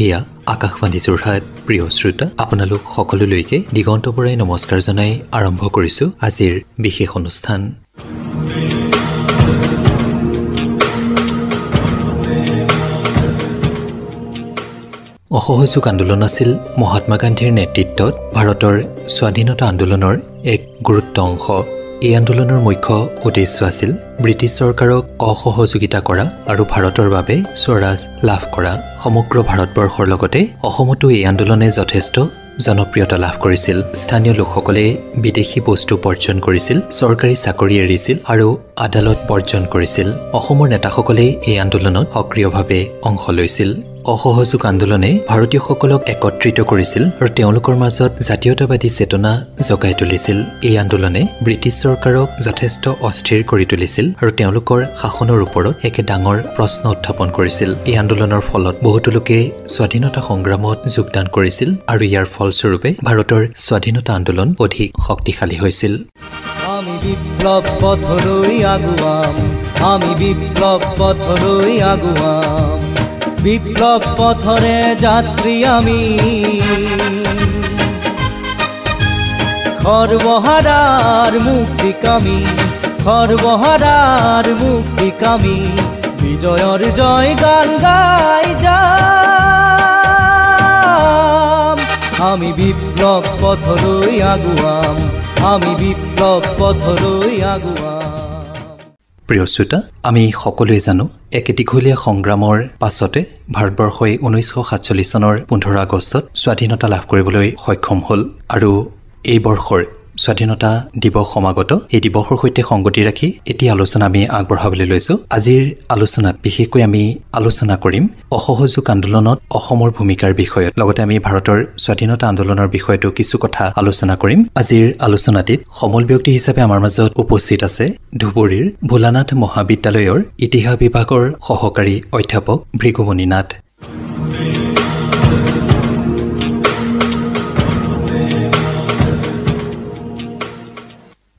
এয়া আকাশবাণী যোৰহাট প্ৰিয় শ্ৰোতা আপোনালোক সকলোলৈকে দিগন্ত বৰাই নমস্কাৰ জনাই আৰম্ভ কৰিছোঁ আজিৰ বিশেষ অনুষ্ঠান। অসহযোগ আন্দোলন আছিল মহাত্মা গান্ধীৰ নেতৃত্বত ভাৰতৰ স্বাধীনতা আন্দোলনৰ এক গুৰুত্ব অংশ। এই আন্দোলনৰ মুখ্য উদ্দেশ্য আছিল ব্ৰিটিছ চৰকাৰক অসহযোগিতা কৰা আৰু ভাৰতৰ বাবে স্বৰাজ লাভ কৰা। সমগ্ৰ ভাৰতবৰ্ষৰ লগতে অসমতো এই আন্দোলনে যথেষ্ট জনপ্ৰিয়তা লাভ কৰিছিল। স্থানীয় লোকসকলে বিদেশী বস্তু বৰ্জন কৰিছিল, চৰকাৰী চাকৰি এৰিছিল আৰু আদালত বৰ্জন কৰিছিল। অসমৰ নেতাসকলে এই আন্দোলনত সক্ৰিয়ভাৱে অংশ লৈছিল। অসহযোগ আন্দোলনে ভাৰতীয়সকলক একত্ৰিত কৰিছিল আৰু তেওঁলোকৰ মাজত জাতীয়তাবাদী চেতনা জগাই তুলিছিল। এই আন্দোলনে ব্ৰিটিছ চৰকাৰক যথেষ্ট অস্থিৰ কৰি তুলিছিল আৰু তেওঁলোকৰ শাসনৰ ওপৰত একে ডাঙৰ প্ৰশ্ন উত্থাপন কৰিছিল। এই আন্দোলনৰ ফলত বহুতো লোকে স্বাধীনতা সংগ্ৰামত যোগদান কৰিছিল আৰু ইয়াৰ ফলস্বৰূপে ভাৰতৰ স্বাধীনতা আন্দোলন অধিক শক্তিশালী হৈছিল। আমি বিপ্লৱ পথলৈ আগুৱাম, আমি বিপ্লৱ পথলৈ আগুৱাম, বিপ্লৱ পথৰে যাত্ৰী আমি, সৰ্বহাৰাৰ মুক্তিকামী, সৰ্বহাৰাৰ মুক্তিকামী, বিজয়ৰ জয় গান গাই যাম। আমি বিপ্লৱ পথলৈ আগুৱাম, আমি বিপ্লৱ পথলৈ আগুৱাম। প্ৰিয় শ্ৰোতা, আমি সকলোৱে জানো একে দীঘলীয়া সংগ্ৰামৰ পাছতে ভাৰতবৰ্ষই 1947 চনৰ 15 আগষ্টত স্বাধীনতা লাভ কৰিবলৈ সক্ষম হ'ল আৰু এই বৰ্ষৰ স্বাধীনতা দিৱস সমাগত। এই দিৱসৰ সৈতে সংগতি ৰাখি এতিয়া আলোচনা আমি আগবঢ়াবলৈ লৈছোঁ। আজিৰ আলোচনাত বিশেষকৈ আমি আলোচনা কৰিম অসহযোগ আন্দোলনত অসমৰ ভূমিকাৰ বিষয়ত। লগতে আমি ভাৰতৰ স্বাধীনতা আন্দোলনৰ বিষয়তো কিছু কথা আলোচনা কৰিম। আজিৰ আলোচনাটিত সমল ব্যক্তি হিচাপে আমাৰ মাজত উপস্থিত আছে ধুবুৰীৰ ভোলানাথ মহাবিদ্যালয়ৰ ইতিহাস বিভাগৰ সহকাৰী অধ্যাপক ভৃগুমণি নাথ।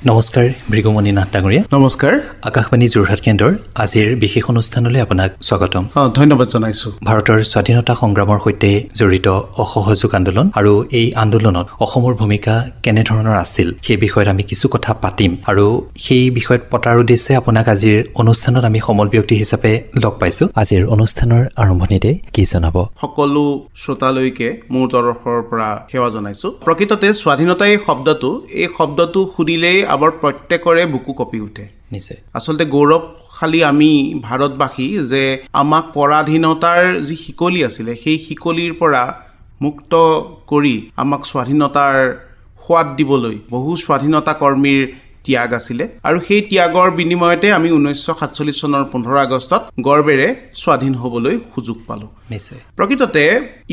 নমস্কাৰ ভৃগুমণি নাথ ডাঙৰীয়া। নমস্কাৰ। আকাশবাণী যোৰহাট কেন্দ্ৰৰ আজিৰ বিশেষ অনুষ্ঠানলৈ আপোনাক স্বাগতম। ধন্যবাদ জনাইছোঁ। ভাৰতৰ স্বাধীনতা সংগ্ৰামৰ সৈতে জড়িত অসহযোগ আন্দোলন আৰু এই আন্দোলনত অসমৰ ভূমিকা কেনেধৰণৰ আছিল সেই বিষয়ত আমি কিছু কথা পাতিম আৰু সেই বিষয়ত পতাৰ উদ্দেশ্যে আপোনাক আজিৰ অনুষ্ঠানত আমি সমল ব্যক্তি হিচাপে লগ পাইছোঁ। আজিৰ অনুষ্ঠানৰ আৰম্ভণিতে কি জনাব? সকলো শ্ৰোতালৈকে মোৰ তৰফৰ পৰা সেৱা জনাইছোঁ। প্ৰকৃততে স্বাধীনতা এই শব্দটো শুনিলেই আমাৰ প্ৰত্যেকৰে বুকু কঁপি উঠে। নিশ্চয় আচলতে গৌৰৱশালী আমি ভাৰতবাসী যে আমাক পৰাধীনতাৰ যি শিকলি আছিলে সেই শিকলিৰ পৰা মুক্ত কৰি আমাক স্বাধীনতাৰ সোৱাদ দিবলৈ বহু স্বাধীনতা কৰ্মীৰ ত্যাগ আছিলে আৰু সেই ত্যাগৰ বিনিময়তে আমি 1947 চনৰ 15 আগষ্টত গৰ্বেৰে স্বাধীন হ'বলৈ সুযোগ পালোঁ। নিশ্চয় প্ৰকৃততে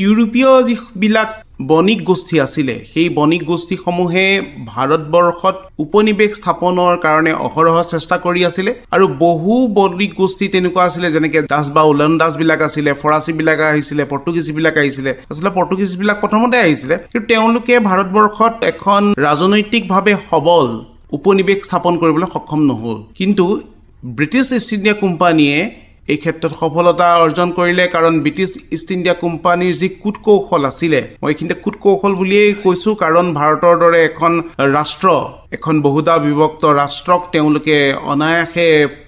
ইউৰোপীয় যিবিলাক বণিক গোষ্ঠী আছিলে সেই বণিক গোষ্ঠীসমূহে ভাৰতবৰ্ষত উপনিৱেশ স্থাপনৰ কাৰণে অহৰহ চেষ্টা কৰি আছিলে আৰু বহু বণিক গোষ্ঠী তেনেকুৱা আছিলে যেনেকৈ দাস বা ওলন্দাজবিলাক আছিলে, ফৰাচীবিলাক আহিছিলে, পৰ্তুগীজবিলাক আহিছিলে। আচলতে পৰ্তুগীজবিলাক প্ৰথমতে আহিছিলে, কিন্তু তেওঁলোকে ভাৰতবৰ্ষত এখন ৰাজনৈতিকভাৱে সবল উপনিৱেশ স্থাপন কৰিবলৈ সক্ষম নহ'ল। কিন্তু ব্ৰিটিছ ইষ্ট ইণ্ডিয়া কোম্পানীয়ে এই ক্ষেত্ৰত সফলতা অৰ্জন কৰিলে, কাৰণ ব্ৰিটিছ ইষ্ট ইণ্ডিয়া কোম্পানীৰ যি কূটকৌশল আছিলে, মই এইখিনিতে কূটকৌশল বুলিয়েই কৈছোঁ, কাৰণ ভাৰতৰ দৰে এখন ৰাষ্ট্ৰ, এখন বহুধা বিভক্ত ৰাষ্ট্ৰক তেওঁলোকে অনায়াসে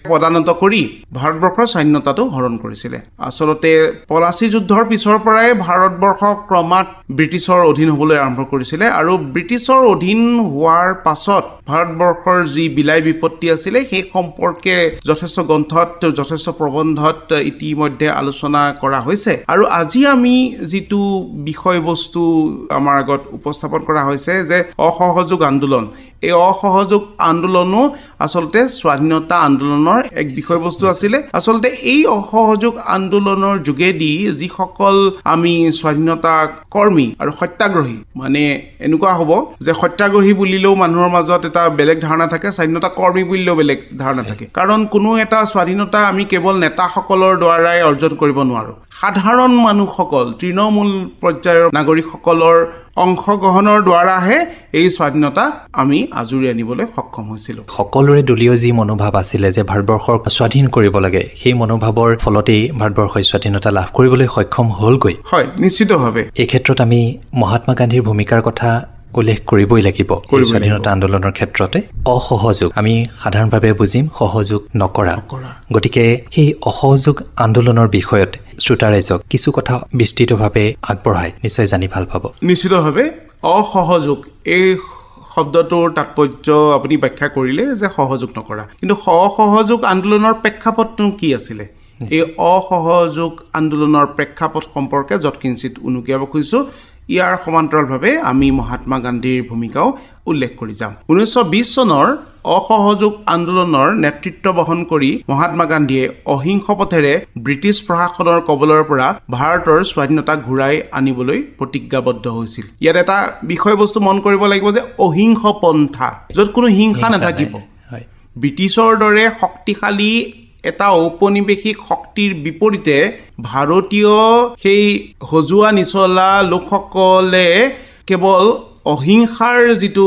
পদানত কৰি ভাৰতবৰ্ষৰ স্বাধীনতাটো হৰণ কৰিছিলে। আচলতে পলাচী যুদ্ধৰ পিছৰ পৰাই ভাৰতবৰ্ষ ক্ৰমাৎ ব্ৰিটিছৰ অধীন হ'বলৈ আৰম্ভ কৰিছিলে আৰু ব্ৰিটিছৰ অধীন হোৱাৰ পাছত ভাৰতবৰ্ষৰ যি বিলাই বিপত্তি আছিলে সেই সম্পৰ্কে যথেষ্ট গ্ৰন্থত, যথেষ্ট প্ৰবন্ধত ইতিমধ্যে আলোচনা কৰা হৈছে। আৰু আজি আমি যিটো বিষয়বস্তু আমাৰ আগত উপস্থাপন কৰা হৈছে যে অসহযোগ আন্দোলন, এই অসহযোগ আন্দোলনো আচলতে স্বাধীনতা আন্দোলনৰ এক বিষয়বস্তু আছিলে। আচলতে এই অসহযোগ আন্দোলনৰ যোগেদি যিসকল আমি স্বাধীনতা কৰ্মী আৰু সত্যাগ্ৰহী, মানে এনেকুৱা হ'ব যে সত্যাগ্ৰহী বুলিলেও মানুহৰ মাজত এটা বেলেগ ধাৰণা থাকে, স্বাধীনতা কৰ্মী বুলিলেও বেলেগ ধাৰণা থাকে। কাৰণ কোনো এটা স্বাধীনতা আমি কেৱল নেতাসকলৰ দ্বাৰাই অৰ্জন কৰিব নোৱাৰোঁ, সাধাৰণ মানুহসকল তৃণমূল পৰ্যায়ৰ নাগৰিকসকলৰ অংশগ্ৰহণৰ দ্বাৰাহে এই স্বাধীনতা আমি আজৰি আনিবলৈ সক্ষম হৈছিলোঁ। সকলোৰে দলীয় যি মনোভাৱ আছিলে যে ভাৰতবৰ্ষক স্বাধীন কৰিব লাগে, সেই মনোভাৱৰ ফলতেই ভাৰতবৰ্ষই স্বাধীনতা লাভ কৰিবলৈ সক্ষম হ'লগৈ। হয়, নিশ্চিতভাৱে। এই ক্ষেত্ৰত আমি মহাত্মা গান্ধীৰ ভূমিকাৰ কথা উল্লেখ কৰিবই লাগিব। স্বাধীনতা আন্দোলনৰ ক্ষেত্ৰতে অসহযোগ আমি সাধাৰণভাৱে বুজিম সহযোগ নকৰা। গতিকে সেই অসহযোগ আন্দোলনৰ বিষয়ত শ্ৰোতা ৰাইজক কিছু কথা বিস্তৃতভাৱে আগবঢ়াই নিশ্চয় জানি ভাল পাব। নিশ্চিতভাৱে অসহযোগ এই শব্দটোৰ তাৎপৰ্য আপুনি ব্যাখ্যা কৰিলে যে সহযোগ নকৰা, কিন্তু অসহযোগ আন্দোলনৰ প্ৰেক্ষাপটটো কি আছিলে? এই অসহযোগ আন্দোলনৰ প্ৰেক্ষাপট সম্পৰ্কে যৎকিঞ্চিত উনুকিয়াব খুজিছোঁ। ইয়াৰ সমান্তৰালভাৱে আমি মহাত্মা গান্ধীৰ ভূমিকাও উল্লেখ কৰি যাম। 1920 চনৰ অসহযোগ আন্দোলনৰ নেতৃত্ব বহন কৰি মহাত্মা গান্ধীয়ে অহিংস পথেৰে ব্ৰিটিছ প্ৰশাসনৰ কবলৰ পৰা ভাৰতৰ স্বাধীনতা ঘূৰাই আনিবলৈ প্ৰতিজ্ঞাবদ্ধ হৈছিল। ইয়াত এটা বিষয়বস্তু মন কৰিব লাগিব যে অহিংস পন্থা, য'ত কোনো হিংসা নাথাকিব। ব্ৰিটিছৰ দৰে শক্তিশালী এটা ঔপনিৱেশিক শক্তিৰ বিপৰীতে ভাৰতীয় সেই সজোৱা নিচলা লোকসকলে কেৱল অহিংসাৰ যিটো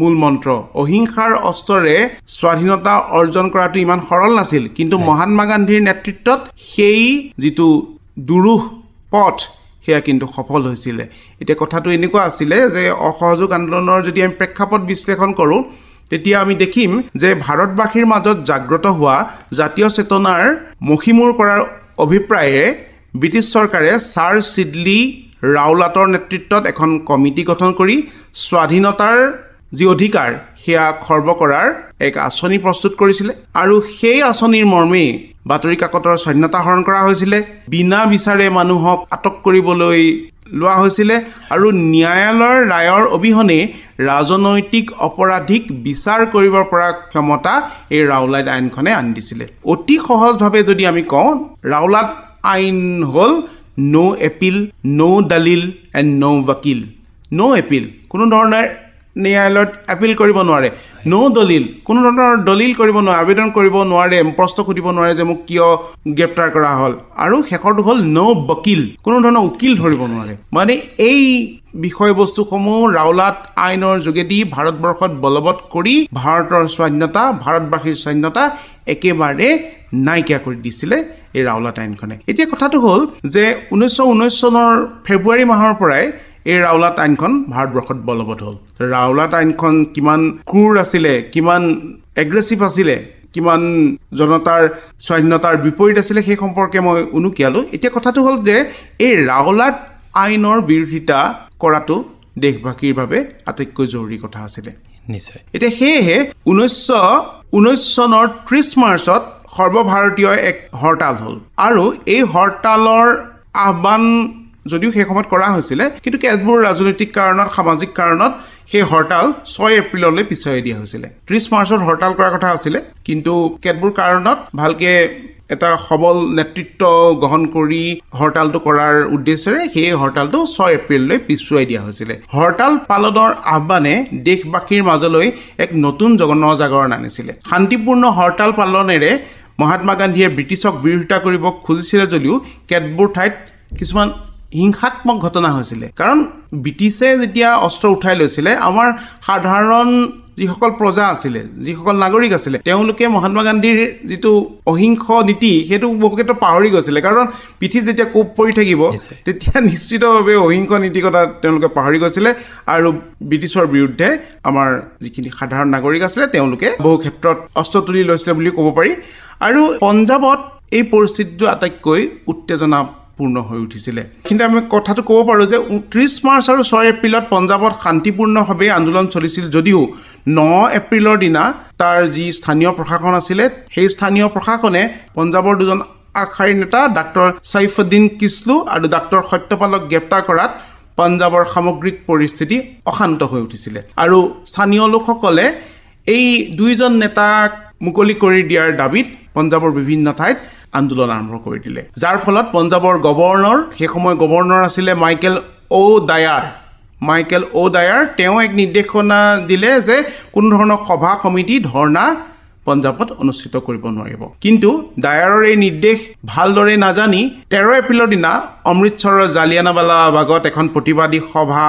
মূল মন্ত্ৰ, অহিংসাৰ অস্ত্ৰৰে স্বাধীনতা অৰ্জন কৰাটো ইমান সৰল নাছিল, কিন্তু মহাত্মা গান্ধীৰ নেতৃত্বত সেই যিটো দুৰূহ পথ সেয়া কিন্তু সফল হৈছিলে। এতিয়া কথাটো এনেকুৱা আছিলে যে অসহযোগ আন্দোলনৰ যদি আমি প্ৰেক্ষাপট বিশ্লেষণ কৰোঁ তেতিয়া আমি দেখিম যে ভাৰতবাসীৰ মাজত জাগ্ৰত হোৱা জাতীয় চেতনাৰ মষিমূৰ কৰাৰ অভিপ্ৰায়েৰে ব্ৰিটিছ চৰকাৰে ছাৰ চিডলি ৰাওলাটৰ নেতৃত্বত এখন কমিটি গঠন কৰি স্বাধীনতাৰ যি অধিকাৰ সেয়া খৰ্ব কৰাৰ এক আঁচনি প্ৰস্তুত কৰিছিলে। আৰু সেই আঁচনিৰ মৰ্মেই বাতৰি কাকতৰ স্বাধীনতা হৰণ কৰা হৈছিলে, বিনা বিচাৰে মানুহক আটক কৰিবলৈ লোৱা হৈছিলে, আৰু ন্যায়ালয়ৰ ৰায়ৰ অবিহনে ৰাজনৈতিক অপৰাধীক বিচাৰ কৰিব পৰা ক্ষমতা এই ৰাওলাট আইনখনে আনি দিছিলে। অতি সহজভাৱে যদি আমি কওঁ, ৰাওলাট আইন হ'ল নো এপিল, নো দালিল এণ্ড নো ৱাকিল। নো এপিল, কোনো ধৰণৰ ন্যায়ালয়ত এপিল কৰিব নোৱাৰে। নো দলিল, কোনো ধৰণৰ দলিল কৰিব নোৱাৰে, আবেদন কৰিব নোৱাৰে, প্ৰশ্ন সুধিব নোৱাৰে যে মোক কিয় গ্ৰেপ্তাৰ কৰা হ'ল। আৰু শেষৰটো হ'ল নো ৱকিল, কোনো ধৰণৰ উকিল ধৰিব নোৱাৰে। মানে এই বিষয়বস্তুসমূহ ৰাওলাট আইনৰ যোগেদি ভাৰতবৰ্ষত বলবৎ কৰি ভাৰতৰ স্বাধীনতা, ভাৰতবাসীৰ স্বাধীনতা একেবাৰে নাইকিয়া কৰি দিছিলে এই ৰাওলাট আইনখনে। এতিয়া কথাটো হ'ল যে 1919 চনৰ ফেব্ৰুৱাৰী মাহৰ পৰাই এই ৰাওলাট আইনখন ভাৰতবৰ্ষত বলবৎ হ'ল। ৰাওলাট আইনখন কিমান ক্ৰুৰ আছিলে, কিমান এগ্ৰেছিভ আছিলে, কিমান জনতাৰ স্বাধীনতাৰ বিপৰীত আছিলে, সেই সম্পৰ্কে মই উনুকিয়ালোঁ। এতিয়া কথাটো হ'ল যে এই ৰাওলাট আইনৰ বিৰোধিতা কৰাটো দেশবাসীৰ বাবে আটাইতকৈ জৰুৰী কথা আছিলে। নিশ্চয়। এতিয়া সেয়েহে 1919 চনৰ 30 মাৰ্চত সৰ্বভাৰতীয় এক হৰতাল হ'ল, আৰু এই হৰতালৰ আহ্বান যদিও সেই সময়ত কৰা হৈছিলে, কিন্তু কেতবোৰ ৰাজনৈতিক কাৰণত, সামাজিক কাৰণত সেই হৰতাল 6 এপ্ৰিললৈ পিছুৱাই দিয়া হৈছিলে। 30 মাৰ্চত হৰতাল কৰাৰ কথা আছিলে, কিন্তু কেতবোৰ কাৰণত ভালকে এটা সবল নেতৃত্ব গ্ৰহণ কৰি হৰতালটো কৰাৰ উদ্দেশ্যেৰে সেই হৰতালটো 6 এপ্ৰিললৈ পিছুৱাই দিয়া হৈছিলে। হৰতাল পালনৰ আহ্বানে দেশবাসীৰ মাজলৈ এক নতুন জনজাগৰণ আনিছিলে। শান্তিপূৰ্ণ হৰতাল পালনেৰে মহাত্মা গান্ধীয়ে ব্ৰিটিছক বিৰোধিতা কৰিব খুজিছিলে যদিও কেতবোৰ ঠাইত কিছুমান হিংসাত্মক ঘটনা হৈছিলে। কাৰণ ব্ৰিটিছে যেতিয়া অস্ত্ৰ উঠাই লৈছিলে, আমাৰ সাধাৰণ যিসকল প্ৰজা আছিলে, যিসকল নাগৰিক আছিলে, তেওঁলোকে মহাত্মা গান্ধীৰ যিটো অহিংস নীতি সেইটো বহুকেইটা পাহৰি গৈছিলে। কাৰণ পিঠিত যেতিয়া কোব পৰি থাকিব তেতিয়া নিশ্চিতভাৱে অহিংস নীতিৰ কথা তেওঁলোকে পাহৰি গৈছিলে, আৰু ব্ৰিটিছৰ বিৰুদ্ধে আমাৰ যিখিনি সাধাৰণ নাগৰিক আছিলে তেওঁলোকে বহু ক্ষেত্ৰত অস্ত্ৰ তুলি লৈছিলে বুলি ক'ব পাৰি। আৰু পঞ্জাৱত এই পৰিস্থিতিটো আটাইতকৈ উত্তেজনাপূৰ্ণ হৈ উঠিছিলে। কিন্তু আমি কথাটো ক'ব পাৰোঁ যে 30 মাৰ্চ আৰু 6 এপ্ৰিলত পঞ্জাৱত শান্তিপূৰ্ণভাৱে আন্দোলন চলিছিল যদিও 9 এপ্ৰিলৰ দিনা তাৰ যি স্থানীয় প্ৰশাসন আছিলে, সেই স্থানীয় প্ৰশাসনে পঞ্জাৱৰ দুজন আগশাৰীৰ নেতা ডাক্তৰ ছাইফুদ্দিন কিচলু আৰু ডাক্তৰ সত্যপালক গ্ৰেপ্তাৰ কৰাত পঞ্জাৱৰ সামগ্ৰিক পৰিস্থিতি অশান্ত হৈ উঠিছিলে। আৰু স্থানীয় লোকসকলে এই দুইজন নেতাক মুকলি কৰি দিয়াৰ দাবীত পঞ্জাৱৰ বিভিন্ন ঠাইত আন্দোলন আৰম্ভ কৰি দিলে, যাৰ ফলত পঞ্জাৱৰ গভৰ্ণৰ, সেই সময় গভৰ্ণৰ আছিলে মাইকেল অ' ডায়াৰ, তেওঁ এক নিৰ্দেশনা দিলে যে কোনো ধৰণৰ সভা সমিতি, ধৰ্ণা পঞ্জাবত অনুষ্ঠিত কৰিব নোৱাৰিব। কিন্তু ডায়াৰৰ এই নিৰ্দেশ ভালদৰে নাজানি 13 এপ্ৰিলৰ দিনা অমৃতসৰৰ জালিয়ানাৱালা বাগত এখন প্ৰতিবাদী সভা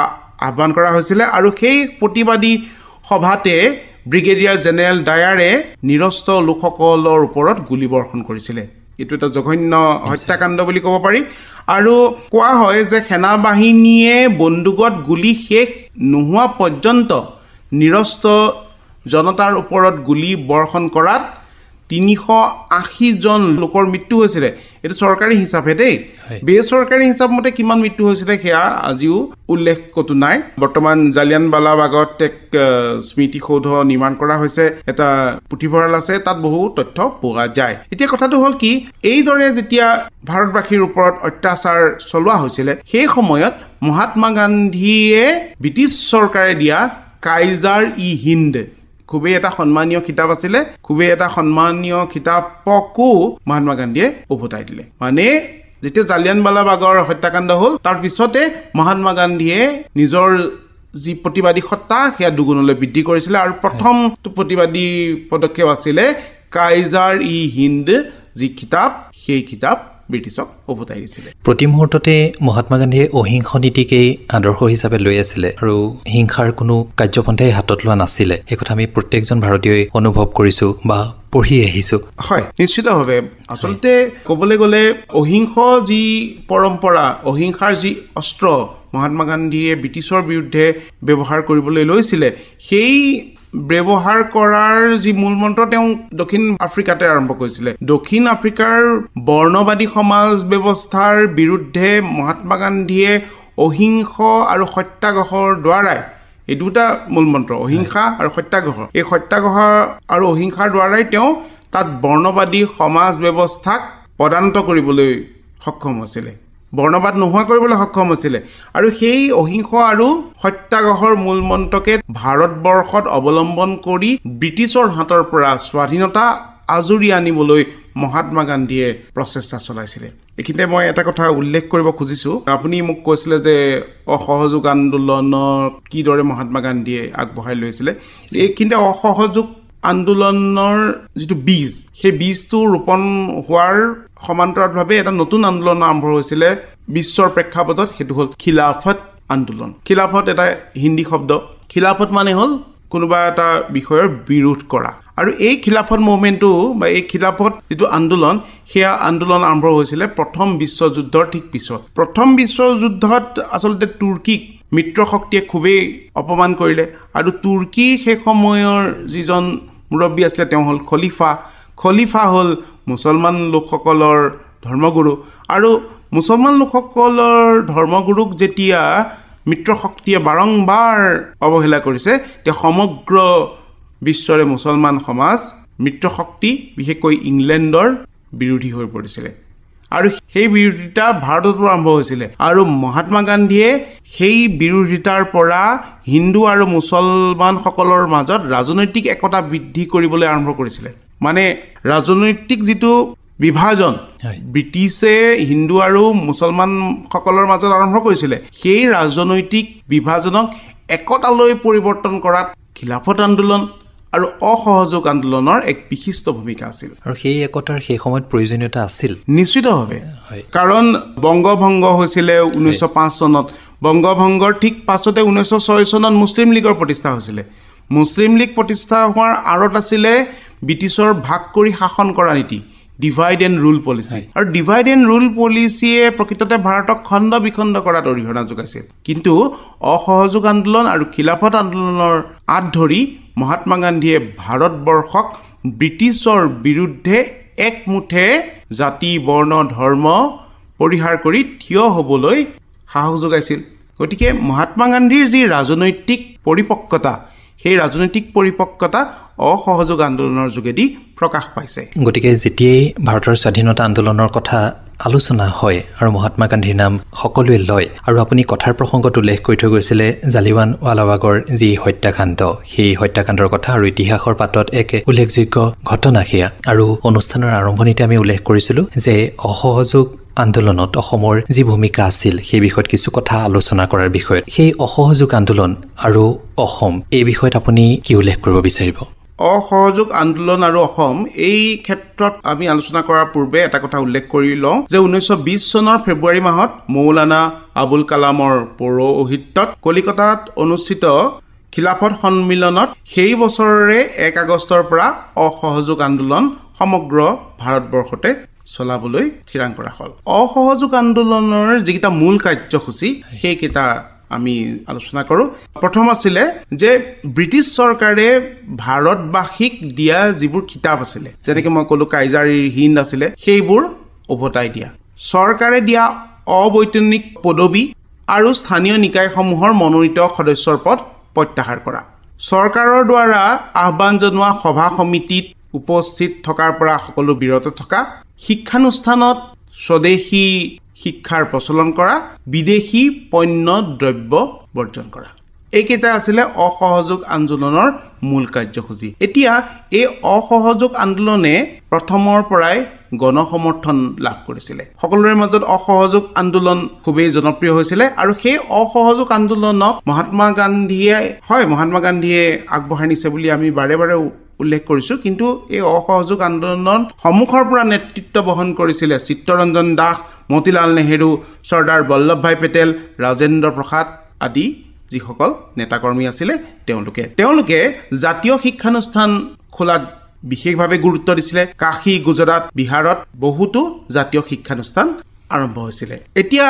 আহ্বান কৰা হৈছিলে আৰু সেই প্ৰতিবাদী সভাতে ব্ৰিগেডিয়াৰ জেনেৰেল ডায়াৰে নিৰস্ত্ৰ লোকসকলৰ ওপৰত গুলীবৰ্ষণ কৰিছিলে। এইটো এটা জঘন্য হত্যাকাণ্ড বুলি ক'ব পাৰি। আৰু কোৱা হয় যে সেনাবাহিনীয়ে বন্দুকত গুলী শেষ নোহোৱা পৰ্যন্ত নিৰস্ত্ৰ জনতাৰ ওপৰত গুলী বৰ্ষণ কৰাত 380 জন লোকৰ মৃত্যু হৈছিলে। এইটো চৰকাৰী হিচাপে দেই। বেচৰকাৰী হিচাপ মতে কিমান মৃত্যু হৈছিলে সেয়া আজিও উল্লেখ ক'তো নাই। বৰ্তমান জালিয়ানৱালা বাগত এক স্মৃতিসৌধ নিৰ্মাণ কৰা হৈছে, এটা পুথিভঁৰাল আছে, তাত বহু তথ্য পোৱা যায়। এতিয়া কথাটো হ'ল কি, এইদৰে যেতিয়া ভাৰতবাসীৰ ওপৰত অত্যাচাৰ চলোৱা হৈছিলে সেই সময়ত মহাত্মা গান্ধীয়ে ব্ৰিটিছ চৰকাৰে দিয়া কাইজাৰ ই হিন্দ খুবেই এটা সন্মানীয় কিতাপ আছিলে। খুবেই এটা সন্মানীয় কিতাপকো মহাত্মা গান্ধীয়ে উভতাই দিলে। মানে যেতিয়া জালিয়ানৱালা বাগৰ হত্যাকাণ্ড হ'ল তাৰ পিছতে মহাত্মা গান্ধীয়ে নিজৰ যি প্ৰতিবাদী সত্তা সেয়া দুগুণলৈ বৃদ্ধি কৰিছিলে আৰু প্ৰথম প্ৰতিবাদী পদক্ষেপ আছিলে কাইজাৰ ই হিন্দ যি কিতাপ, সেই কিতাপ ব্ৰিটিছক উভতাই দিছিলে। প্ৰতি মুহূৰ্ততে মহাত্মা গান্ধীয়ে অহিংস নীতিকেই আদৰ্শ হিচাপে লৈ আছিলে আৰু হিংসাৰ কোনো কাৰ্যপন্থাই হাতত লোৱা নাছিলে। সেই কথা আমি প্ৰত্যেকজন ভাৰতীয়ই অনুভৱ কৰিছোঁ বা পঢ়ি আহিছোঁ। হয়, নিশ্চিতভাৱে। আচলতে ক'বলৈ গ'লে অহিংস যি পৰম্পৰা, অহিংসাৰ যি অস্ত্ৰ মহাত্মা গান্ধীয়ে ব্ৰিটিছৰ বিৰুদ্ধে ব্যৱহাৰ কৰিবলৈ লৈছিলে, সেই ব্যৱহাৰ কৰাৰ যি মূল মন্ত্ৰ তেওঁ দক্ষিণ আফ্ৰিকাতে আৰম্ভ কৰিছিলে। দক্ষিণ আফ্ৰিকাৰ বৰ্ণবাদী সমাজ ব্যৱস্থাৰ বিৰুদ্ধে মহাত্মা গান্ধীয়ে অহিংস আৰু সত্যাগ্ৰহৰ দ্বাৰাই, এই দুটা মূল মন্ত্ৰ, অহিংসা আৰু সত্যাগ্ৰহ, এই সত্যাগ্ৰহ আৰু অহিংসাৰ দ্বাৰাই তেওঁ তাত বৰ্ণবাদী সমাজ ব্যৱস্থাক পদান্ত কৰিবলৈ সক্ষম হৈছিলে, বৰ্ণবাদ নোহোৱা কৰিবলৈ সক্ষম হৈছিলে। আৰু সেই অহিংস আৰু সত্যাগ্ৰহৰ মূল মন্ত্ৰকে ভাৰতবৰ্ষত অৱলম্বন কৰি ব্ৰিটিছৰ হাতৰ পৰা স্বাধীনতা আজৰি আনিবলৈ মহাত্মা গান্ধীয়ে প্ৰচেষ্টা চলাইছিলে। এইখিনিতে মই এটা কথা উল্লেখ কৰিব খুজিছোঁ। আপুনি মোক কৈছিলে যে অসহযোগ আন্দোলনক কিদৰে মহাত্মা গান্ধীয়ে আগবঢ়াই লৈছিলে। এইখিনিতে অসহযোগ আন্দোলনৰ যিটো বীজ, সেই বীজটো ৰোপণ হোৱাৰ সমান্তৰালভাৱে এটা নতুন আন্দোলন আৰম্ভ হৈছিলে বিশ্বৰ প্ৰেক্ষাপটত। সেইটো হ'ল খিলাফত আন্দোলন। খিলাফত এটা হিন্দী শব্দ। খিলাফত মানে হ'ল কোনোবা এটা বিষয়ৰ বিৰোধ কৰা। আৰু এই খিলাফত মুভমেণ্টটো বা এই খিলাফত যিটো আন্দোলন, সেয়া আন্দোলন আৰম্ভ হৈছিলে প্ৰথম বিশ্বযুদ্ধৰ ঠিক পিছত। প্ৰথম বিশ্বযুদ্ধত আচলতে তুৰ্কীক মিত্ৰ শক্তিয়ে খুবেই অপমান কৰিলে আৰু তুৰ্কীৰ সেই সময়ৰ যিজন মুৰব্বী আছিলে তেওঁ হ'ল খলিফা। খলিফা হ'ল মুছলমান লোকসকলৰ ধৰ্মগুৰু আৰু মুছলমান লোকসকলৰ ধৰ্মগুৰুক যেতিয়া মিত্ৰ শক্তিয়ে বাৰম্বাৰ অৱহেলা কৰিছে, তেওঁ সমগ্ৰ বিশ্বৰে মুছলমান সমাজ মিত্ৰ শক্তি, বিশেষকৈ ইংলেণ্ডৰ বিৰোধী হৈ পৰিছিলে আৰু সেই বিৰোধিতা ভাৰততো আৰম্ভ হৈছিলে। আৰু মহাত্মা গান্ধীয়ে সেই বিৰোধিতাৰ পৰা হিন্দু আৰু মুছলমানসকলৰ মাজত ৰাজনৈতিক একতা বৃদ্ধি কৰিবলৈ আৰম্ভ কৰিছিলে। মানে ৰাজনৈতিক যিটো বিভাজন ব্ৰিটিছে হিন্দু আৰু মুছলমানসকলৰ মাজত আৰম্ভ কৰিছিলে, সেই ৰাজনৈতিক বিভাজনক একতালৈ পৰিৱৰ্তন কৰাত খিলাফত আন্দোলন আৰু অসহযোগ আন্দোলনৰ এক বিশিষ্ট ভূমিকা আছিল। আৰু সেই একতাৰ সেই সময়ত প্ৰয়োজনীয়তা আছিল নিশ্চিতভাৱে। কাৰণ বংগভংগ হৈছিলে 1905 চনত। বংগভংগৰ ঠিক পাছতে 1906 চনত মুছলিম লীগৰ প্ৰতিষ্ঠা হৈছিলে। মুছলিম লীগ প্ৰতিষ্ঠা হোৱাৰ আঁৰত আছিলে ব্ৰিটিছৰ ভাগ কৰি শাসন কৰা নীতি, ডিভাইড এণ্ড ৰুল পলিচি। আৰু ডিভাইড এণ্ড ৰুল পলিচিয়ে প্ৰকৃততে ভাৰতক খণ্ড বিখণ্ড কৰাত অৰিহণা যোগাইছিল। কিন্তু অসহযোগ আন্দোলন আৰু খিলাফত আন্দোলনৰ আঁত ধৰি মহাত্মা গান্ধীয়ে ভাৰতবৰ্ষক ব্ৰিটিছৰ বিৰুদ্ধে একমুঠে জাতি, বৰ্ণ, ধৰ্ম পৰিহাৰ কৰি থিয় হ'বলৈ সাহস যোগাইছিল। গতিকে মহাত্মা গান্ধীৰ যি ৰাজনৈতিক পৰিপক্কতা, সেই ৰাজনৈতিক পৰিপক্কতা অসহযোগ আন্দোলনৰ যোগেদি প্ৰকাশ পাইছে। গতিকে যেতিয়াই ভাৰতৰ স্বাধীনতা আন্দোলনৰ কথা আলোচনা হয় আৰু মহাত্মা গান্ধীৰ নাম সকলোৱে লয়, আৰু আপুনি কথাৰ প্ৰসংগত উল্লেখ কৰি থৈ গৈছিলে জালিয়ানৱালাবাগৰ যি হত্যাকাণ্ড, সেই হত্যাকাণ্ডৰ কথা আৰু ইতিহাসৰ পাতত এক উল্লেখযোগ্য ঘটনা সেয়া। আৰু অনুষ্ঠানৰ আৰম্ভণিতে আমি উল্লেখ কৰিছিলোঁ যে অসহযোগ আন্দোলনত অসমৰ যি ভূমিকা আছিল সেই বিষয়ত কিছু কথা আলোচনা কৰাৰ বিষয়ত। সেই অসহযোগ আন্দোলন আৰু অসম, এই বিষয়ত আপুনি কি উল্লেখ কৰিব বিচাৰিব? অসহযোগ আন্দোলন আৰু অসম এই ক্ষেত্ৰত আমি আলোচনা কৰাৰ পূৰ্বে এটা কথা উল্লেখ কৰি লওঁ যে 1920 চনৰ ফেব্ৰুৱাৰী মাহত মৌলানা আবুল কালামৰ পৌৰোহিত্যত কলিকতাত অনুষ্ঠিত খিলাফত সন্মিলনত সেই বছৰৰে 1 আগষ্টৰ পৰা অসহযোগ আন্দোলন সমগ্ৰ ভাৰতবৰ্ষতে চলাবলৈ থিৰাং কৰা হ'ল। অসহযোগ আন্দোলনৰ যিকেইটা মূল কাৰ্যসূচী সেইকেইটা আমি আলোচনা কৰোঁ। প্ৰথম আছিলে যে ব্ৰিটিছ চৰকাৰে ভাৰতবাসীক দিয়া যিবোৰ কিতাপ আছিলে, যেনেকৈ মই ক'লোঁ কাইজাৰী হিন্দ আছিলে, সেইবোৰ উভতাই দিয়া, চৰকাৰে দিয়া অবৈতনিক পদবী আৰু স্থানীয় নিকায়সমূহৰ মনোনীত সদস্যৰ পদ প্ৰত্যাহাৰ কৰা, চৰকাৰৰ দ্বাৰা আহ্বান জনোৱা সভা সমিতিত উপস্থিত থকাৰ পৰা সকলো বিৰত থকা, শিক্ষানুষ্ঠানত স্বদেশী শিক্ষাৰ প্ৰচলন কৰা, বিদেশী পণ্য দ্ৰব্য বৰ্জন কৰা। এইকেইটা আছিলে অসহযোগ আন্দোলনৰ মূল কাৰ্যসূচী। এতিয়া এই অসহযোগ আন্দোলনে প্ৰথমৰ পৰাই গণসমৰ্থন লাভ কৰিছিলে। সকলোৰে মাজত অসহযোগ আন্দোলন খুবেই জনপ্ৰিয় হৈছিলে আৰু সেই অসহযোগ আন্দোলনক মহাত্মা গান্ধীয়ে আগবঢ়াই নিছে বুলি আমি বাৰে বাৰে উল্লেখ কৰিছোঁ। কিন্তু এই অসহযোগ আন্দোলনৰ সন্মুখৰ পৰা নেতৃত্ব বহন কৰিছিলে চিত্তৰঞ্জন দাস, মতিলাল নেহেৰু, চৰ্দাৰ বল্লভ ভাই পেটেল, ৰাজেন্দ্ৰ প্ৰসাদ আদি যিসকল নেতাকৰ্মী আছিলে তেওঁলোকে জাতীয় শিক্ষানুষ্ঠান খোলাত বিশেষভাৱে গুৰুত্ব দিছিলে। কাশী, গুজৰাট, বিহাৰত বহুতো জাতীয় শিক্ষানুষ্ঠান আৰম্ভ হৈছিলে। এতিয়া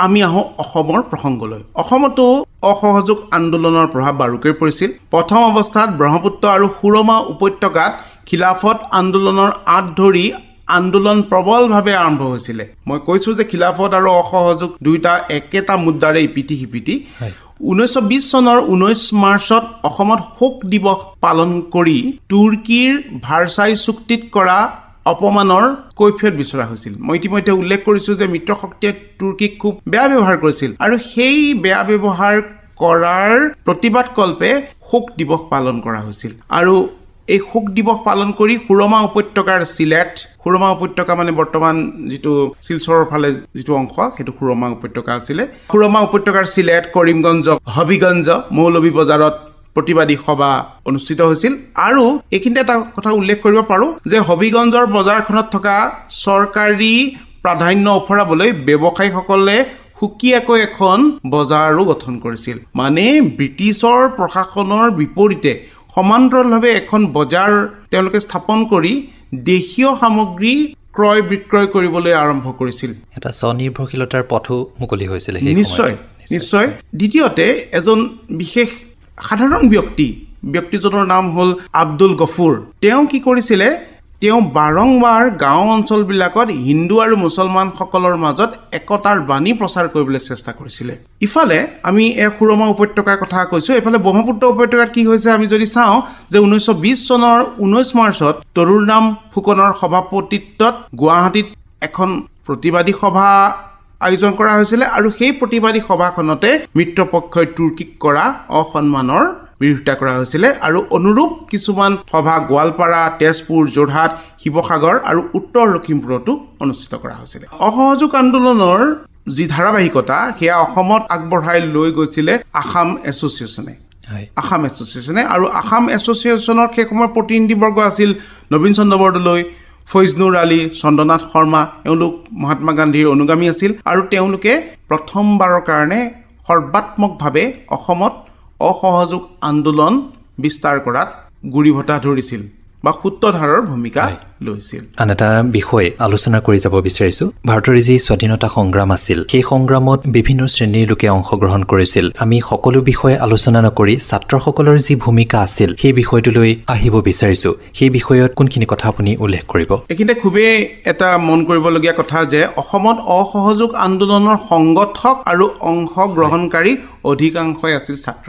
আমি আহোঁ অসমৰ প্ৰসংগলৈ। অসমতো অসহযোগ আন্দোলনৰ প্ৰভাৱ বাৰুকৈ পৰিছিল। প্ৰথম অৱস্থাত ব্ৰহ্মপুত্ৰ আৰু সুৰমা উপত্যকাত খিলাফত আন্দোলনৰ আঁত ধৰি আন্দোলন প্ৰবলভাৱে আৰম্ভ হৈছিলে। মই কৈছোঁ যে খিলাফত আৰু অসহযোগ দুয়োটা একেটা মুদ্ৰাৰে ইপিঠি সিপিঠি। 1920 চনৰ 19 মাৰ্চত অসমত শোক দিৱস পালন কৰি তুৰ্কীৰ ভাৰ্চাই চুক্তিত কৰা অপমানৰ কৈফিয়ত বিচৰা হৈছিল। মই ইতিমধ্যে উল্লেখ কৰিছোঁ যে মিত্ৰশক্তিয়ে তুৰ্কীক খুব বেয়া ব্যৱহাৰ কৰিছিল আৰু সেই বেয়া ব্যৱহাৰ কৰাৰ প্ৰতিবাদ কল্পে শোক দিৱস পালন কৰা হৈছিল। আৰু এই শোক দিৱস পালন কৰি সুৰমা উপত্যকাৰ সুৰমা উপত্যকা মানে বৰ্তমান যিটো শিলচৰৰ ফালে যিটো অংশ সেইটো সুৰমা উপত্যকা আছিলে। সুৰমা উপত্যকাৰ চিলেট, কৰিমগঞ্জ, হবিগঞ্জ, মৌলবী বজাৰত প্ৰতিবাদী সভা অনুষ্ঠিত হৈছিল। আৰু এইখিনিতে এটা কথা উল্লেখ কৰিব পাৰোঁ যে হবিগঞ্জৰ বজাৰখনত থকা চৰকাৰী প্ৰাধান্য ওফৰাবলৈ ব্যৱসায়ীসকলে সুকীয়াকৈ এখন বজাৰো গঠন কৰিছিল। মানে ব্ৰিটিছৰ প্ৰশাসনৰ বিপৰীতে সমান্তৰালভাৱে এখন বজাৰ তেওঁলোকে স্থাপন কৰি দেশীয় সামগ্ৰী ক্ৰয় বিক্ৰয় কৰিবলৈ আৰম্ভ কৰিছিল। এটা স্বনিৰ্ভৰশীলতাৰ পথো মুকলি হৈছিল। নিশ্চয়। দ্বিতীয়তে এজন বিশেষ সাধাৰণ ব্যক্তিজনৰ নাম হ'ল আব্দুল গফুৰ। তেওঁ কি কৰিছিলে, তেওঁ বাৰংবাৰ গাঁও অঞ্চলবিলাকত হিন্দু আৰু মুছলমানসকলৰ মাজত একতাৰ বাণী প্ৰচাৰ কৰিবলৈ চেষ্টা কৰিছিলে। ইফালে আমি এই সুৰমা উপত্যকাৰ কথা কৈছোঁ, এইফালে ব্ৰহ্মপুত্ৰ উপত্যকাত কি হৈছে আমি যদি চাওঁ যে 1920 চনৰ 19 মাৰ্চত তৰুণৰাম ফুকনৰ সভাপতিত্বত গুৱাহাটীত এখন প্ৰতিবাদী সভা আয়োজন কৰা হৈছিলে আৰু সেই প্ৰতিবাদী সভাখনতে মিত্ৰপক্ষই তুৰ্কীক কৰা অসন্মানৰ বিৰোধিতা কৰা হৈছিলে। আৰু অনুৰূপ কিছুমান সভা গোৱালপাৰা, তেজপুৰ, যোৰহাট, শিৱসাগৰ আৰু উত্তৰ লখিমপুৰতো অনুষ্ঠিত কৰা হৈছিলে। অসহযোগ আন্দোলনৰ যি ধাৰাবাহিকতা সেয়া অসমত আগবঢ়াই লৈ গৈছিলে আসাম এছ'চিয়েশ্যনে। আৰু আসাম এছ'চিয়েশ্যনৰ সেই সময়ৰ প্ৰতিনিধিবৰ্গ আছিল নবীন চন্দ্ৰ বৰদলৈ, ফৈজনুৰ আলী, চন্দ্ৰনাথ শৰ্মা। এওঁলোক মহাত্মা গান্ধীৰ অনুগামী আছিল আৰু তেওঁলোকে প্ৰথমবাৰৰ কাৰণে সৰ্বাত্মকভাৱে অসমত অসহযোগ আন্দোলন বিস্তাৰ কৰাত গুৰি ভটা ধৰিছিল বা সূত্ৰধাৰৰ ভূমিকা লৈছিল। আন এটা বিষয় আলোচনা কৰি যাব বিচাৰিছোঁ। ভাৰতৰ যি স্বাধীনতা সংগ্ৰাম আছিল সেই সংগ্ৰামত বিভিন্ন শ্ৰেণীৰ লোকে অংশগ্ৰহণ কৰিছিল। আমি সকলো বিষয়ে আলোচনা নকৰি ছাত্ৰসকলৰ যি ভূমিকা আছিল সেই বিষয়টোলৈ আহিব বিচাৰিছোঁ। সেই বিষয়ত কোনখিনি কথা আপুনি উল্লেখ কৰিব? এইখিনিতে খুবেই এটা মন কৰিবলগীয়া কথা যে অসমত অসহযোগ আন্দোলনৰ সংগঠক আৰু অংশগ্ৰহণকাৰী অধিকাংশই আছিল ছাত্ৰ।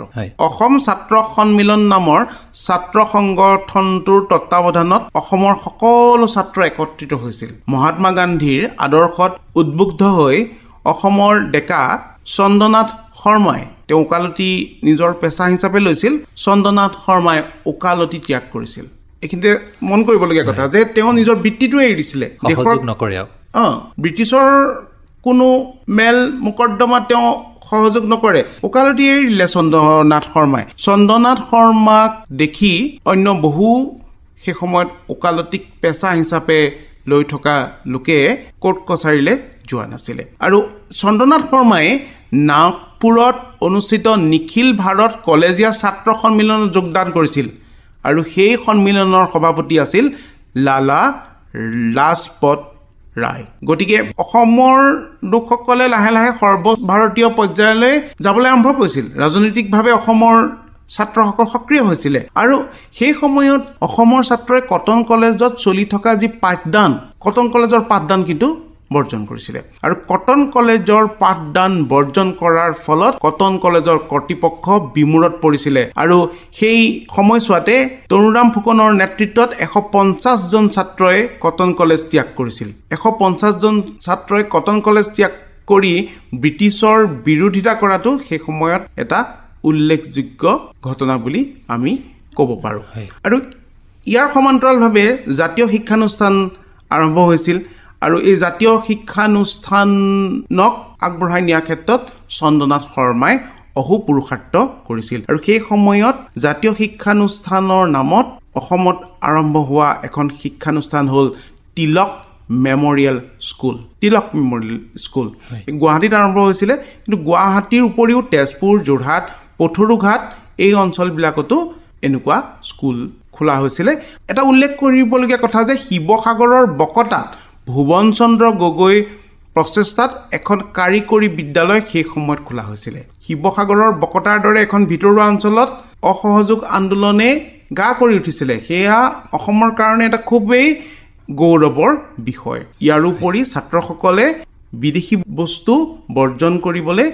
অসম ছাত্ৰ সন্মিলন নামৰ ছাত্ৰ সংগঠনটোৰ তত্ত্বাৱধানত অসমৰ সকলো ছাত্ৰ একত্ৰিত হৈছিল। মহাত্মা গান্ধীৰ আদৰ্শত উদ্বুদ্ধ হৈ অসমৰ ডেকা চন্দ্ৰনাথ শৰ্মাই তেওঁ ওকালতি নিজৰ পেচা হিচাপে লৈছিল। চন্দ্ৰনাথ শৰ্মাই ওকালতি ত্যাগ কৰিছিল। এইখিনিতে মন কৰিবলগীয়া কথা যে তেওঁ নিজৰ বৃত্তিটো এৰি দিছিলে। ব্ৰিটিছৰ কোনো মেল মোকদ্দমা তেওঁ সহযোগ নকৰে। ওকালতি এৰিলে চন্দ্ৰনাথ শৰ্মাই। চন্দ্ৰনাথ শৰ্মাক দেখি অন্য বহু সেই সময়ত ওকালতিক পেচা হিচাপে লৈ থকা লোকে কোৰ্ট কছাৰীলৈ যোৱা নাছিলে। আৰু চন্দ্ৰনাথ শৰ্মাই নাগপুৰত অনুষ্ঠিত নিখিল ভাৰত কলেজীয়া ছাত্ৰ সন্মিলনত যোগদান কৰিছিল আৰু সেই সন্মিলনৰ সভাপতি আছিল লালা লাজপত ৰায়। গতিকে অসমৰ লোকসকলে লাহে লাহে সৰ্বভাৰতীয় পৰ্যায়লৈ যাবলৈ আৰম্ভ কৰিছিল। ৰাজনৈতিকভাৱে অসমৰ ছাত্ৰসকল সক্ৰিয় হৈছিলে আৰু সেই সময়ত অসমৰ ছাত্ৰই কটন কলেজত চলি থকা যি পাঠদান, কটন কলেজৰ পাঠদান কিন্তু বৰ্জন কৰিছিলে। আৰু কটন কলেজৰ পাঠদান বৰ্জন কৰাৰ ফলত কটন কলেজৰ কৰ্তৃপক্ষ বিমূৰত পৰিছিলে আৰু সেই সময়ছোৱাতে তৰুণৰাম ফুকনৰ নেতৃত্বত 150জন ছাত্ৰই কটন কলেজ ত্যাগ কৰিছিল। 150জন ছাত্ৰই কটন কলেজ ত্যাগ কৰি ব্ৰিটিছৰ বিৰোধিতা কৰাটো সেই সময়ত এটা উল্লেখযোগ্য ঘটনা বুলি আমি ক'ব পাৰোঁ। আৰু ইয়াৰ সমান্তৰালভাৱে জাতীয় শিক্ষানুষ্ঠান আৰম্ভ হৈছিল আৰু এই জাতীয় শিক্ষানুষ্ঠানক আগবঢ়াই নিয়াৰ ক্ষেত্ৰত চন্দ্ৰনাথ শৰ্মাই অহোপুৰুষাৰ্থ কৰিছিল। আৰু সেই সময়ত জাতীয় শিক্ষানুষ্ঠানৰ নামত অসমত আৰম্ভ হোৱা এখন শিক্ষানুষ্ঠান হ'ল Tilak memorial school. Tilak memorial school গুৱাহাটীত আৰম্ভ হৈছিলে, কিন্তু গুৱাহাটীৰ উপৰিও তেজপুৰ, যোৰহাট, পথৰুঘাট এই অঞ্চলবিলাকতো এনেকুৱা স্কুল খোলা হৈছিলে। এটা উল্লেখ কৰিবলগীয়া কথা যে শিৱসাগৰৰ বকতাত ভুৱন চন্দ্ৰ গগৈ প্ৰচেষ্টাত এখন কাৰিকৰী বিদ্যালয় সেই সময়ত খোলা হৈছিলে। শিৱসাগৰৰ বকতাৰ দৰে এখন ভিতৰুৱা অঞ্চলত অসহযোগ আন্দোলনে গা কৰি উঠিছিলে। সেয়া অসমৰ কাৰণে এটা খুবেই গৌৰৱৰ বিষয়। ইয়াৰোপৰি ছাত্ৰসকলে বিদেশী বস্তু বৰ্জন কৰিবলৈ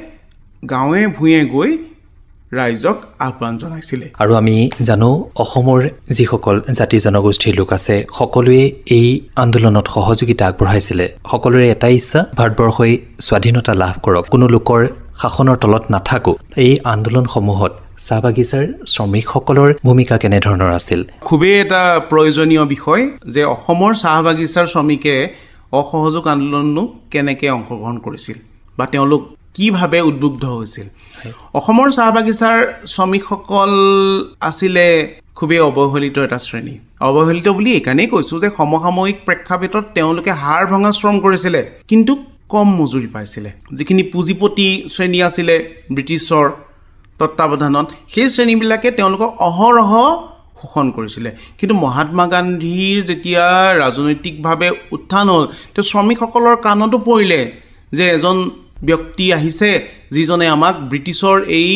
গাঁৱে ভূঞে গৈ ৰাইজক আহ্বান জনাইছিলে। আৰু আমি জানো অসমৰ যিসকল জাতি জনগোষ্ঠীৰ লোক আছে সকলোৱে এই আন্দোলনত সহযোগিতা আগবঢ়াইছিলে। সকলোৰে এটাই ইচ্ছা, ভাৰতবৰ্ষই স্বাধীনতা লাভ কৰক, কোনো লোকৰ শাসনৰ তলত নাথাকো। এই আন্দোলনসমূহত চাহ বাগিচাৰ শ্ৰমিকসকলৰ ভূমিকা কেনেধৰণৰ আছিল? খুবেই এটা প্ৰয়োজনীয় বিষয় যে অসমৰ চাহ বাগিচাৰ শ্ৰমিকে অসহযোগ আন্দোলনো কেনেকৈ অংশগ্ৰহণ কৰিছিল বা তেওঁলোক কিভাৱে উদ্বুদ্ধ হৈছিল। অসমৰ চাহ বাগিচাৰ শ্ৰমিকসকল আছিলে খুবেই অৱহেলিত এটা শ্ৰেণী। অৱহেলিত বুলি এইকাৰণেই কৈছোঁ যে সমসাময়িক প্ৰেক্ষাপটত তেওঁলোকে হাড় ভঙা শ্ৰম কৰিছিলে, কিন্তু কম মজুৰি পাইছিলে। যিখিনি পুঁজিপতি শ্ৰেণী আছিলে ব্ৰিটিছৰ তত্বাৱধানত, সেই শ্ৰেণীবিলাকে তেওঁলোকক অহৰহ শোষণ কৰিছিলে। কিন্তু মহাত্মা গান্ধীৰ যেতিয়া ৰাজনৈতিকভাৱে উত্থান হ'ল, তেওঁ শ্ৰমিকসকলৰ কাণতো পৰিলে যে এজন ব্যক্তি আহিছে যিজনে আমাক ব্ৰিটিছৰ এই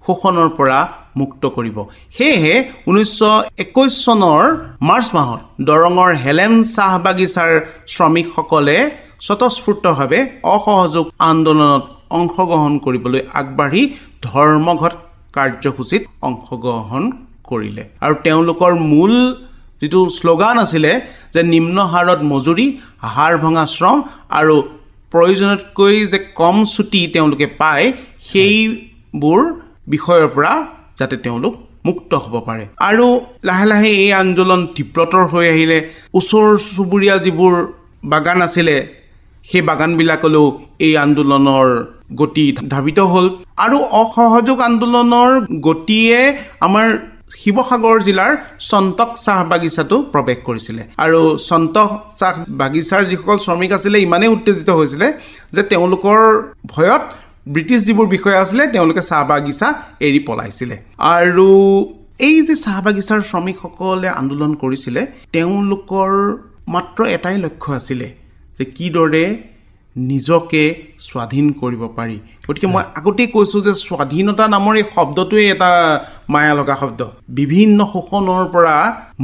শোষণৰ পৰা মুক্ত কৰিব। সেয়েহে 1921 চনৰ মাৰ্চ মাহত দৰঙৰ হেলেম চাহ বাগিচাৰ শ্ৰমিকসকলে স্বতঃস্ফূৰ্তভাৱে অসহযোগ আন্দোলনত অংশগ্ৰহণ কৰিবলৈ আগবাঢ়ি ধৰ্মঘট কাৰ্যসূচীত অংশগ্ৰহণ কৰিলে। আৰু তেওঁলোকৰ মূল যিটো শ্লোগান আছিলে যে নিম্ন হাৰত মজুৰি, হাড় ভঙা শ্ৰম আৰু প্ৰয়োজনতকৈ যে কম ছুটি তেওঁলোকে পায়, সেইবোৰ বিষয়ৰ পৰা যাতে তেওঁলোক মুক্ত হ'ব পাৰে। আৰু লাহে লাহে এই আন্দোলন তীব্ৰতৰ হৈ আহিলে। ওচৰ চুবুৰীয়া যিবোৰ বাগান আছিলে সেই বাগানবিলাকলৈও এই আন্দোলনৰ গতি ধাবিত হ'ল। আৰু অসহযোগ আন্দোলনৰ গতিয়ে আমাৰ শিৱসাগৰ জিলাৰ চন্তক চাহ বাগিচাটো প্ৰৱেশ কৰিছিলে। আৰু চন্তক চাহ বাগিচাৰ যিসকল শ্ৰমিক আছিলে ইমানেই উত্তেজিত হৈছিলে যে তেওঁলোকৰ ভয়ত ব্ৰিটিছ যিবোৰ বিষয়া আছিলে তেওঁলোকে চাহ বাগিচা এৰি পলাইছিলে। আৰু এই যে চাহ বাগিচাৰ শ্ৰমিকসকলে আন্দোলন কৰিছিলে, তেওঁলোকৰ মাত্ৰ এটাই লক্ষ্য আছিলে যে কিদৰে নিজকে স্বাধীন কৰিব পাৰি। গতিকে মই আগতেই কৈছোঁ যে স্বাধীনতা নামৰ এই শব্দটোৱে এটা মায়া লগা শব্দ। বিভিন্ন শোষণৰ পৰা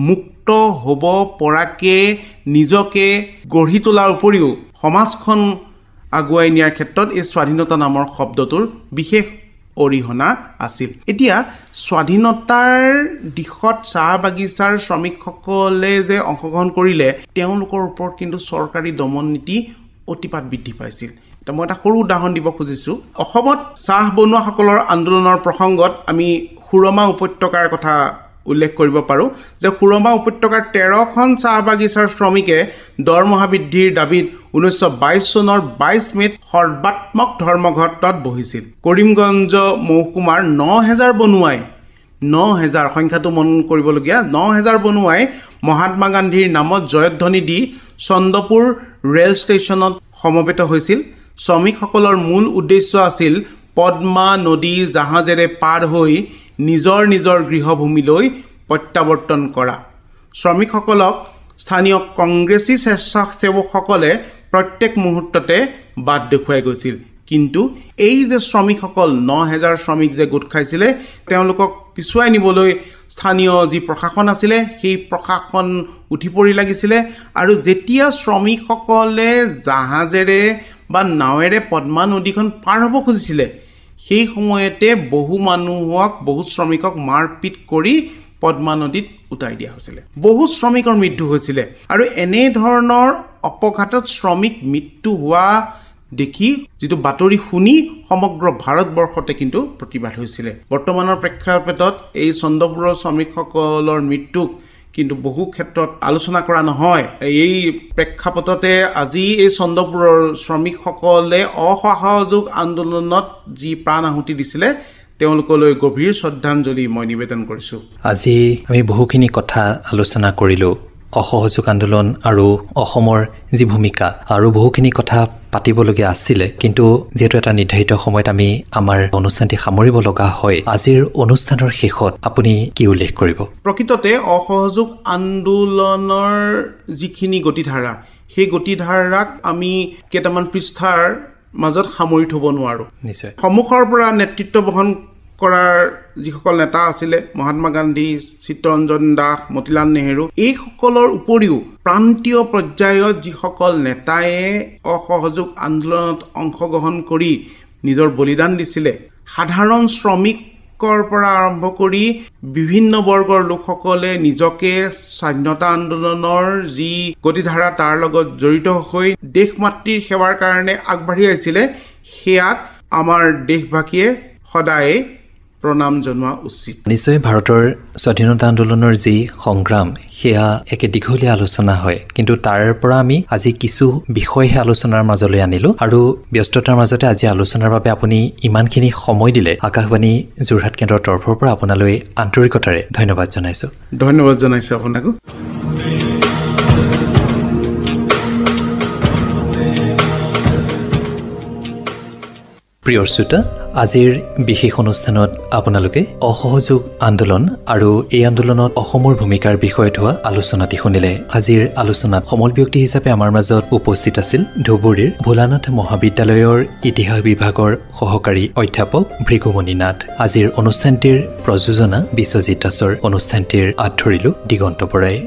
মুক্ত হ'ব পৰাকৈ নিজকে গঢ়ি তোলাৰ উপৰিও সমাজখন আগুৱাই নিয়াৰ ক্ষেত্ৰত এই স্বাধীনতা নামৰ শব্দটোৰ বিশেষ অৰিহণা আছিল। এতিয়া স্বাধীনতাৰ দিশত চাহ বাগিচাৰ শ্ৰমিকসকলে যে অংশগ্ৰহণ কৰিলে, তেওঁলোকৰ ওপৰত কিন্তু চৰকাৰী দমন নীতি অতিপাত বৃদ্ধি পাইছিল। এতিয়া মই এটা সৰু উদাহৰণ দিব খুজিছোঁ। অসমত চাহ বনোৱাসকলৰ আন্দোলনৰ প্ৰসংগত আমি সুৰমা উপত্যকাৰ কথা উল্লেখ কৰিব পাৰোঁ যে সুৰমা উপত্যকাৰ 13খন চাহ বাগিচাৰ শ্ৰমিকে দৰমহা বৃদ্ধিৰ দাবীত 1922 চনৰ 22 মেত সৰ্বাত্মক ধৰ্মঘটত বহিছিল। কৰিমগঞ্জ মহকুমাৰ 9000 বনুৱাই 9000 সংখ্যাটো মন কৰিবলগীয়া 9000 বনুৱাই মহাত্মা গান্ধীৰ নামত জয়ধ্বনি দি চন্দ্ৰপুৰ ৰেল ষ্টেচনত সমবেত হৈছিল। শ্ৰমিকসকলৰ মূল উদ্দেশ্য আছিল পদ্মা নদী জাহাজেৰে পাৰ হৈ নিজৰ নিজৰ গৃহভূমিলৈ প্ৰত্যাৱৰ্তন কৰা। শ্ৰমিকসকলক স্থানীয় কংগ্ৰেছী স্বেচ্ছাসেৱকসকলে প্ৰত্যেক মুহূৰ্ততে বাট দেখুৱাই গৈছিল। কিন্তু এই যে শ্ৰমিকসকল 9000 শ্ৰমিক যে গোট খাইছিলে তেওঁলোকক পিছুৱাই নিবলৈ স্থানীয় যি প্ৰশাসন আছিলে সেই প্ৰশাসন উঠি পৰি লাগিছিলে। আৰু যেতিয়া শ্ৰমিকসকলে জাহাজেৰে বা নাৱেৰে পদ্মা নদীখন পাৰ হ'ব খুজিছিলে সেই সময়তে বহু শ্ৰমিকক মাৰপিট কৰি পদ্মা নদীত উটাই দিয়া হৈছিলে। বহু শ্ৰমিকৰ মৃত্যু হৈছিলে আৰু এনেধৰণৰ অপঘাতত শ্ৰমিক মৃত্যু হোৱা দেখি যিটো বাতৰি শুনি সমগ্ৰ ভাৰতবৰ্ষতে কিন্তু প্ৰতিবাদ হৈছিলে। বৰ্তমানৰ প্ৰেক্ষাপটত এই চন্দ্ৰপুৰৰ শ্ৰমিকসকলৰ মৃত্যুক কিন্তু বহু ক্ষেত্ৰত আলোচনা কৰা নহয়। এই প্ৰেক্ষাপটতে আজি এই চন্দ্ৰপুৰৰ শ্ৰমিকসকলে অসহযোগ আন্দোলনত যি প্ৰাণ আহুতি দিছিলে তেওঁলোকলৈ গভীৰ শ্ৰদ্ধাঞ্জলি মই নিবেদন কৰিছোঁ। আজি আমি বহুখিনি কথা আলোচনা কৰিলোঁ, অসহযোগ আন্দোলন আৰু অসমৰ যি ভূমিকা, আৰু বহুখিনি কথা পাতিবলগীয়া আছিলে, কিন্তু যিহেতু এটা নিৰ্ধাৰিত সময়ত আমি আমাৰ অনুষ্ঠানটি সামৰিব লগা হয়, আজিৰ অনুষ্ঠানৰ শেষত আপুনি কি উল্লেখ কৰিব? প্ৰকৃততে অসহযোগ আন্দোলনৰ যিখিনি গতিধাৰা সেই গতিধাৰাক আমি কেইটামান পৃষ্ঠাৰ মাজত সামৰি থ'ব নোৱাৰোঁ। নিশ্চয় সন্মুখৰ পৰা নেতৃত্ব বহন কৰাৰ যিসকল নেতা আছিলে মহাত্মা গান্ধী, চিত্তৰঞ্জন দাস, মতিলাল নেহেৰু, এইসকলৰ উপৰিও প্ৰান্তীয় পৰ্যায়ত যিসকল নেতাই অসহযোগ আন্দোলনত অংশগ্ৰহণ কৰি নিজৰ বলিদান দিছিলে, সাধাৰণ শ্ৰমিকৰ পৰা আৰম্ভ কৰি বিভিন্ন বৰ্গৰ লোকসকলে নিজকে স্বাধীনতা আন্দোলনৰ যি গতিধাৰা তাৰ লগত জড়িত হৈ দেশ মাতৃৰ সেৱাৰ কাৰণে আগবাঢ়ি আহিছিলে, সেয়াক আমাৰ দেশবাসীয়ে সদায় প্ৰণাম জনোৱা উচিত। নিশ্চয় ভাৰতৰ স্বাধীনতা আন্দোলনৰ যি সংগ্ৰাম সেয়া একে দীঘলীয়া আলোচনা হয়, কিন্তু তাৰ পৰা আমি আজি কিছু বিষয়হে আলোচনাৰ মাজলৈ আনিলোঁ। আৰু ব্যস্ততাৰ মাজতে আজি আলোচনাৰ বাবে আপুনি ইমানখিনি সময় দিলে আকাশবাণী যোৰহাট কেন্দ্ৰৰ তৰফৰ পৰা আপোনালৈ আন্তৰিকতাৰে ধন্যবাদ জনাইছোঁ। ধন্যবাদ জনাইছোঁ আপোনাকো। প্ৰিয় শ্ৰোতা, আজিৰ বিশেষ অনুষ্ঠানত আপোনালোকে অসহযোগ আন্দোলন আৰু এই আন্দোলনত অসমৰ ভূমিকাৰ বিষয়ত হোৱা আলোচনাটি শুনিলে। আজিৰ আলোচনাত সমল ব্যক্তি হিচাপে আমাৰ মাজত উপস্থিত আছিল ধুবুৰীৰ ভোলানাথ মহাবিদ্যালয়ৰ ইতিহাস বিভাগৰ সহকাৰী অধ্যাপক ভৃগুমণি নাথ। আজিৰ অনুষ্ঠানটিৰ প্ৰযোজনা বিশ্বজিৎ দাসৰ, অনুষ্ঠানটিৰ আঁত ধৰিলোঁ দিগন্ত বৰাই।